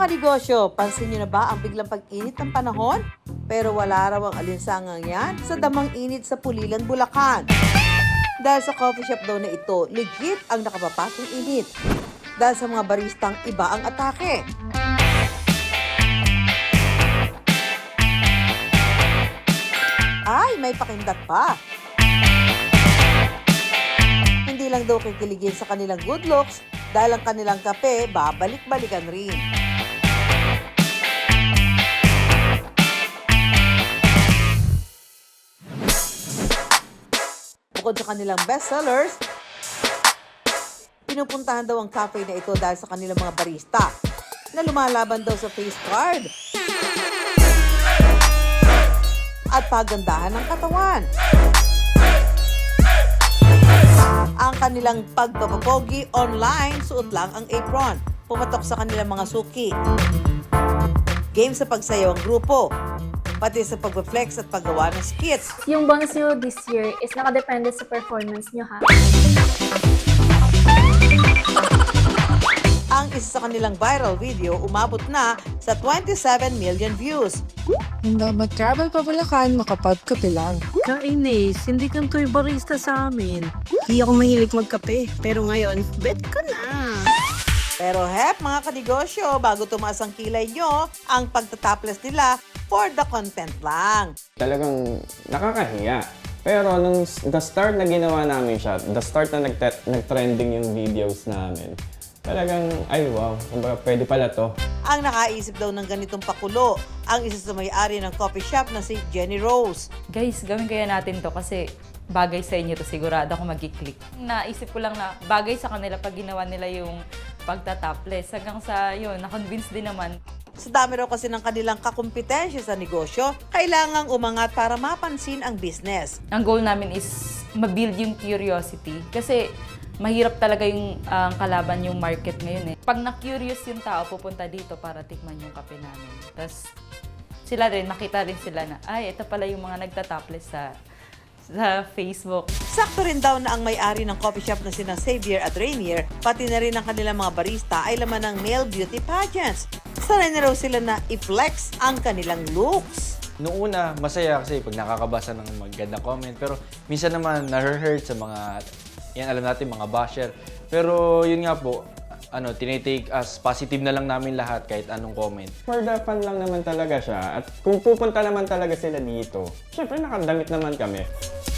kanegosyo, pansin niyo na ba ang biglang pag-init ng panahon? Pero wala raw ang alinsangang yan sa damang init sa Pulilan, Bulacan. Dahil sa coffee shop daw na ito, legit ang nakapapasong init. Dahil sa mga baristang iba ang atake. Ay, may pakindat pa. Hindi lang daw kikiligin sa kanilang good looks dahil ang kanilang kape babalik-balikan rin. Bukod sa kanilang bestsellers, pinupuntahan daw ang cafe na ito dahil sa kanilang mga barista na lumalaban daw sa face card at pagandahan ng katawan. Ang kanilang pagpapapogi online, suot lang ang apron. Pumatok sa kanilang mga suki. Game sa pagsayaw ang grupo. Pati sa pag-flex at paggawa ng skits. Yung bonus nyo this year is nakadepende sa performance nyo, ha? Ang isa sa kanilang viral video umabot na sa 27 million views. Hindi mag-travel pa Bulacan, makapagkape lang. Kainis, hindi kanto'y barista sa amin. Hindi ako mahilig magkape, pero ngayon, bet ko na. Pero hep mga kanegosyo, bago tumaas ang kilay nyo, ang pagtatopless nila for the content lang. Talagang nakakahiya. Pero nung the start na ginawa namin siya, the start na nag-trending yung videos namin, talagang, ay wow, kumbaga pwede pala to. Ang nakaisip daw ng ganitong pakulo, ang isa sa may-ari ng coffee shop na si Jenny Rose. Guys, gawin kaya natin to kasi bagay sa inyo to, sigurado ako mag-click. Naisip ko lang na bagay sa kanila pag ginawa nila yung pagtatopless. Hanggang sa yun, na-convince din naman. Sa dami raw kasi ng kanilang kakumpetensya sa negosyo, kailangang umangat para mapansin ang business. Ang goal namin is ma-build yung curiosity kasi mahirap talaga yung kalaban yung market ngayon eh. Pag na-curious yung tao, pupunta dito para tikman yung kape namin. Tapos sila rin, makita rin sila na, ay, ito pala yung mga nagtatopless sa Facebook. Sakto rin daw na ang may-ari ng coffee shop na sina Xavier at Rainier, pati na rin ang kanilang mga barista ay laman ng male beauty pageants. Sanay na raw sila na i-flex ang kanilang looks. Noong una, masaya kasi pag nakakabasa ng magandang comment. Pero minsan naman, na-hurt sa mga, yan alam natin, mga basher. Pero yun nga po, tinitake as positive na lang namin lahat kahit anong comment. For the fun lang naman talaga siya. At kung pupunta naman talaga sila dito, syempre nakadamit naman kami.